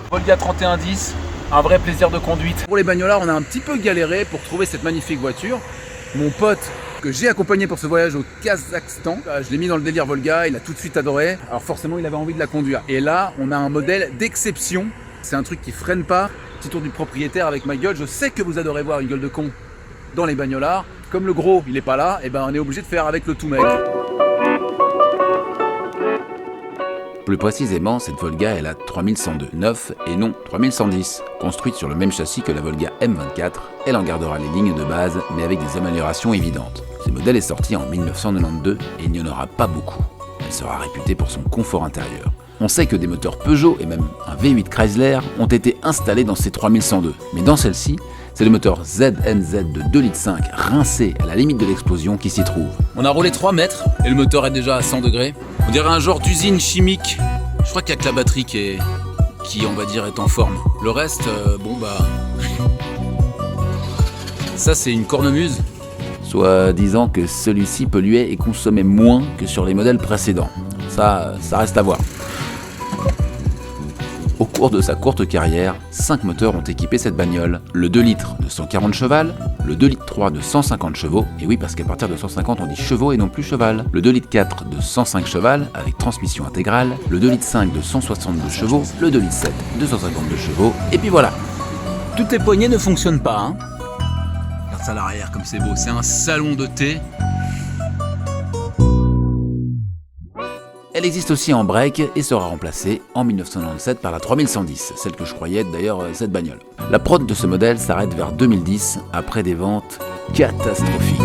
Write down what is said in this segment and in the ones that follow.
Volga 3110, un vrai plaisir de conduite. Pour les bagnolards, on a un petit peu galéré pour trouver cette magnifique voiture. Mon pote que j'ai accompagné pour ce voyage au Kazakhstan, je l'ai mis dans le délire Volga, il a tout de suite adoré. Alors forcément, il avait envie de la conduire. Et là, on a un modèle d'exception. C'est un truc qui freine pas. Petit tour du propriétaire avec ma gueule. Je sais que vous adorez voir une gueule de con dans les bagnolards. Comme le gros, il est pas là, et ben on est obligé de faire avec le tout mec. Plus précisément, cette Volga est la 3102 9 et non 3110. Construite sur le même châssis que la Volga M24, elle en gardera les lignes de base, mais avec des améliorations évidentes. Ce modèle est sorti en 1992 et il n'y en aura pas beaucoup. Elle sera réputée pour son confort intérieur. On sait que des moteurs Peugeot et même un V8 Chrysler ont été installés dans ces 3102, mais dans celle-ci, c'est le moteur ZNZ de 2,5 litres rincé à la limite de l'explosion qui s'y trouve. On a roulé 3 mètres et le moteur est déjà à 100 degrés. On dirait un genre d'usine chimique. Je crois qu'il n'y a que la batterie qui on va dire, est en forme. Le reste, ça c'est une cornemuse. Soit disant que celui-ci polluait et consommait moins que sur les modèles précédents. Ça reste à voir. Au cours de sa courte carrière, 5 moteurs ont équipé cette bagnole. Le 2 litres de 140 cheval, le 2 litres 3 de 150 chevaux, et oui parce qu'à partir de 150 on dit chevaux et non plus cheval, le 2 litres 4 de 105 cheval avec transmission intégrale, le 2 litres 5 de 162 chevaux, le 2 litres 7 de 152 chevaux, et puis voilà. Toutes les poignées ne fonctionnent pas, hein. Regarde ça à l'arrière comme c'est beau, c'est un salon de thé. Elle existe aussi en break et sera remplacée en 1997 par la 3110, celle que je croyais être d'ailleurs cette bagnole. La prod de ce modèle s'arrête vers 2010 après des ventes catastrophiques.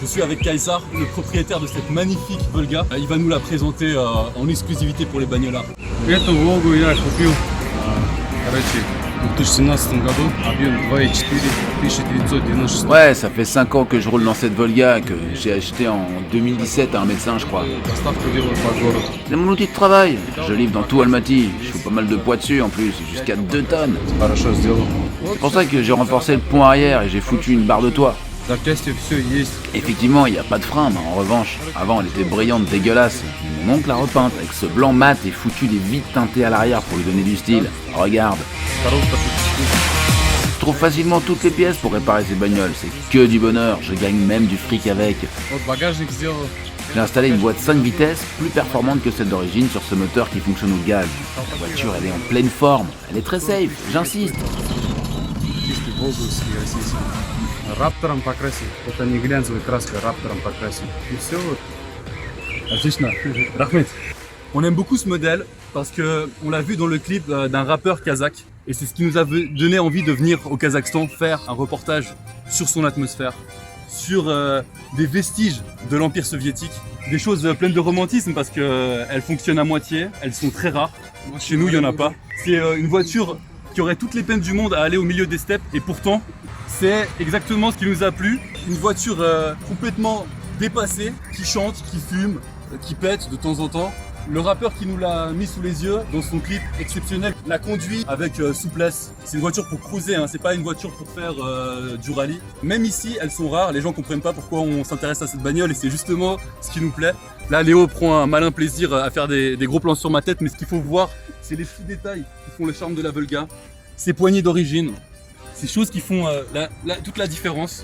Je suis avec Kaysar, le propriétaire de cette magnifique Volga. Il va nous la présenter en exclusivité pour les bagnolards. Эту Волгу я купил, в 2017 году, объем 2,4, 1996. Ouais, ça fait 5 ans que je roule dans cette Volga que j'ai acheté en 2017 à un médecin, je crois. Доставку делаю по городу. C'est mon outil de travail. Je livre dans tout Almaty. Je fais pas mal de poids dessus en plus, jusqu'à 2 tonnes. Хорошо сделал. C'est pour ça que j'ai renforcé le pont arrière et j'ai foutu une barre de toit. Запчасти все есть. Effectivement, il n'y a pas de frein, mais en revanche, avant elle était brillante, dégueulasse. Mon oncle l'a repeinte avec ce blanc mat et foutu des vitres teintées à l'arrière pour lui donner du style. Regarde. Je trouve facilement toutes les pièces pour réparer ces bagnoles. C'est que du bonheur, je gagne même du fric avec. Вот багажник сделал. J'ai installé une boîte 5 vitesses, plus performante que celle d'origine sur ce moteur qui fonctionne au gaz. La voiture, elle est en pleine forme. Elle est très safe, j'insiste. Чистый волговский российский. Раптором покрасил. Это не глянцевой краской, раптором покрасил. И все вот. Отлично. Рахмет. On aime beaucoup ce modèle parce que on l'a vu dans le clip d'un rappeur kazakh et c'est ce qui nous a donné envie de venir au Kazakhstan faire un reportage sur son atmosphère, sur des vestiges de l'Empire soviétique, des choses pleines de romantisme parce qu'elles fonctionnent à moitié, elles sont très rares. Chez nous, il n'y en a pas. C'est une voiture qui aurait toutes les peines du monde à aller au milieu des steppes et pourtant, c'est exactement ce qui nous a plu. Une voiture complètement dépassée, qui chante, qui fume, qui pète de temps en temps. Le rappeur qui nous l'a mis sous les yeux dans son clip exceptionnel l'a conduit avec souplesse. C'est une voiture pour cruiser, hein. C'est pas une voiture pour faire du rallye. Même ici, elles sont rares, les gens comprennent pas pourquoi on s'intéresse à cette bagnole et c'est justement ce qui nous plaît. Là, Léo prend un malin plaisir à faire des gros plans sur ma tête, mais ce qu'il faut voir, c'est les petits détails qui font le charme de la Volga. Ces poignées d'origine, ces choses qui font toute la différence.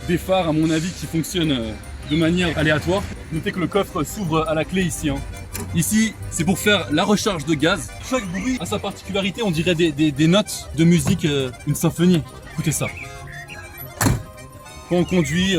Des phares, à mon avis, qui fonctionnent de manière aléatoire. Notez que le coffre s'ouvre à la clé ici. Ici, c'est pour faire la recharge de gaz. Chaque bruit a sa particularité, on dirait des notes de musique, une symphonie. Écoutez ça. Quand on conduit,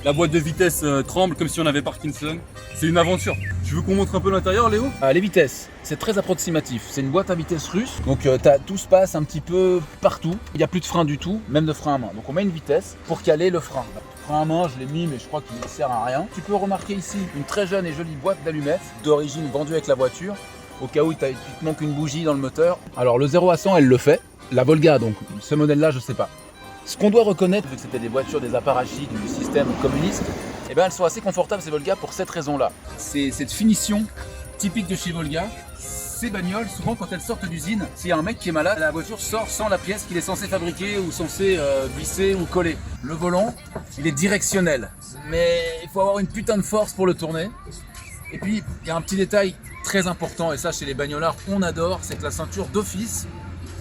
la boîte de vitesse tremble comme si on avait Parkinson. C'est une aventure. Tu veux qu'on montre un peu l'intérieur, Léo? Les vitesses, c'est très approximatif. C'est une boîte à vitesse russe, donc tout se passe un petit peu partout. Il n'y a plus de frein du tout, même de frein à main. Donc on met une vitesse pour caler le frein. Frein à main, je l'ai mis, mais je crois qu'il ne sert à rien. Tu peux remarquer ici une très jeune et jolie boîte d'allumettes, d'origine vendue avec la voiture, au cas où il te manque une bougie dans le moteur. Alors le 0 à 100, elle le fait. La Volga, donc ce modèle-là, je sais pas. Ce qu'on doit reconnaître, vu que c'était des voitures des apparatchiks du système communiste, eh ben elles sont assez confortables ces Volga pour cette raison-là. C'est cette finition typique de chez Volga. Ces bagnoles, souvent quand elles sortent d'usine, s'il y a un mec qui est malade, la voiture sort sans la pièce qu'il est censé fabriquer ou censé visser ou coller. Le volant, il est directionnel, mais il faut avoir une putain de force pour le tourner. Et puis, il y a un petit détail très important, et ça chez les bagnolards on adore, c'est que la ceinture d'office,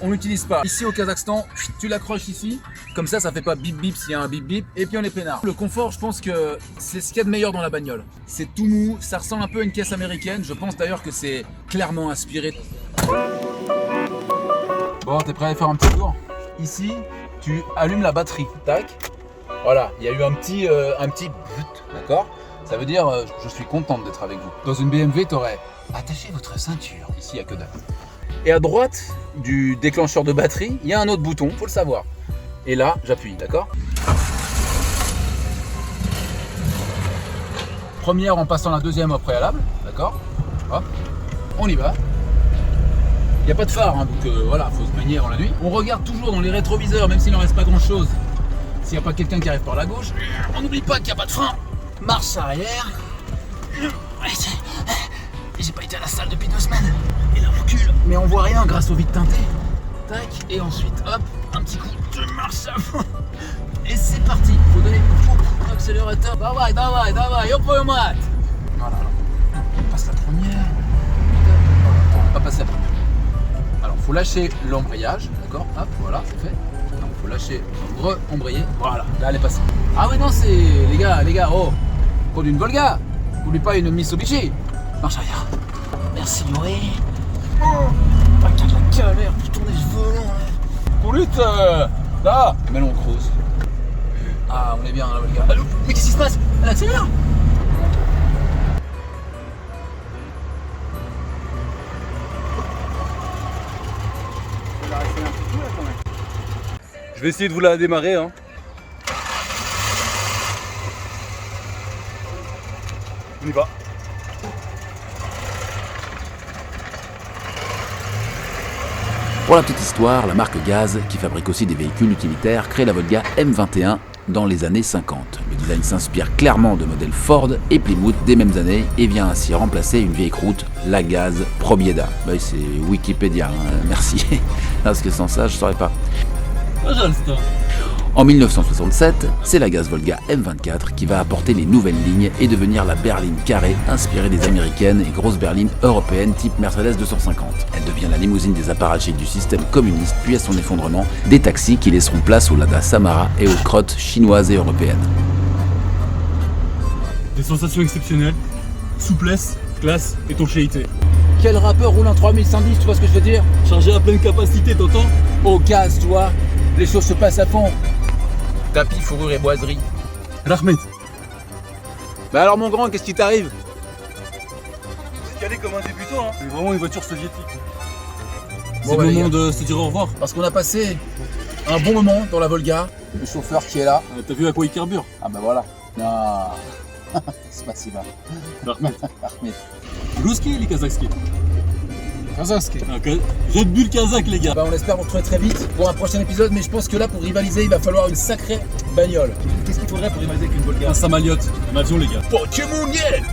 on l'utilise pas. Ici au Kazakhstan, tu l'accroches ici, comme ça fait pas bip bip s'il y a un bip bip, et puis on est peinard. Le confort, je pense que c'est ce qu'il y a de meilleur dans la bagnole. C'est tout mou, ça ressemble un peu à une caisse américaine, je pense d'ailleurs que c'est clairement inspiré. Bon, t'es prêt à aller faire un petit tour? Ici, tu allumes la batterie, tac. Voilà, il y a eu un petit d'accord? Ça veut dire, je suis contente d'être avec vous. Dans une BMW, t'aurais attaché votre ceinture. Ici, il n'y a que dalle. Et à droite du déclencheur de batterie, il y a un autre bouton, faut le savoir. Et là, j'appuie, d'accord? Première en passant la deuxième au préalable, d'accord? Hop, on y va. Il n'y a pas de phare, hein, donc voilà, faut se baigner avant la nuit. On regarde toujours dans les rétroviseurs, même s'il n'en reste pas grand chose. S'il n'y a pas quelqu'un qui arrive par la gauche, on n'oublie pas qu'il n'y a pas de frein. Marche arrière. J'ai pas été à la salle depuis 2 semaines. Et là on recule. Mais on voit rien grâce au vide teinté. Tac. Et ensuite, hop, un petit coup de marche à fond. Et c'est parti. Faut donner l'accélérateur. Давай, mat. Voilà. On passe la première. On va passer la première. Alors, faut lâcher l'embrayage. D'accord. Hop, voilà, c'est fait. Donc, faut lâcher, re-embrayer. Voilà, là elle est passée. Ah ouais, non, c'est. Les gars, oh. Pour d'une Volga. N'oublie pas une Mitsubishi. Marche arrière. Merci Yuri. Oh, regarde la galère pour tourner ce volant. Poulute, là. Mais on crouse. Ah, on est bien là, Volga. Allô, mais qu'est-ce qui se passe? Elle accélère. Je vais essayer de vous la démarrer. Hein. On y va. Pour la petite histoire, la marque Gaz, qui fabrique aussi des véhicules utilitaires, crée la Volga M21 dans les années 50. Le design s'inspire clairement de modèles Ford et Plymouth des mêmes années et vient ainsi remplacer une vieille croûte, la Gaz Probieda. Bah, c'est Wikipédia, hein, merci. Parce que sans ça, je ne saurais pas. En 1967, c'est la Gaz Volga M24 qui va apporter les nouvelles lignes et devenir la berline carrée inspirée des américaines et grosses berlines européennes type Mercedes 250. Elle devient la limousine des apparatchiks du système communiste, puis à son effondrement, des taxis qui laisseront place aux Lada Samara et aux crottes chinoises et européennes. Des sensations exceptionnelles, souplesse, classe, étanchéité. Quel rappeur roule en 3110, tu vois ce que je veux dire? Chargé à pleine capacité, t'entends? Au gaz, tu vois, les choses se passent à fond. Tapis, fourrure et boiserie. Rahmet, Bah alors mon grand, qu'est-ce qui t'arrive? c'est calé comme un débutant, hein. C'est vraiment une voiture soviétique. Bon, C'est bah, le les moment de se dire au revoir. Parce qu'on a passé un bon moment dans la Volga. Le chauffeur qui est là. T'as vu à quoi il carbure? Ah bah voilà. Non. C'est pas si mal. Rahmet. Ahmed. Ruski или казахский? Kazakhstan. Red Bull kazakh, les gars. Bah on espère vous retrouver très vite pour un prochain épisode, mais je pense que là pour rivaliser il va falloir une sacrée bagnole. Qu'est-ce qu'il faudrait pour rivaliser avec une Volga? Un Samaliot, un avion, les gars. Pokémoniette.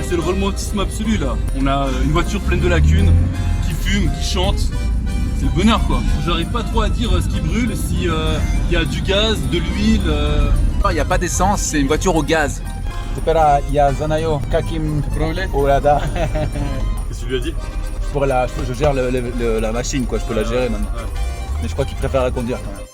C'est le romantisme absolu là. On a une voiture pleine de lacunes, qui fume, qui chante. C'est le bonheur quoi. J'arrive pas trop à dire ce qui brûle, si y a du gaz, de l'huile. Il n'y a pas d'essence, c'est une voiture au gaz. Espera, il y a Zanayo, Kakim, Olada. Qu'est-ce que tu lui as dit? Je gère la machine, quoi. Je peux la gérer maintenant. Ouais. Mais je crois qu'il préfère la conduire quand même.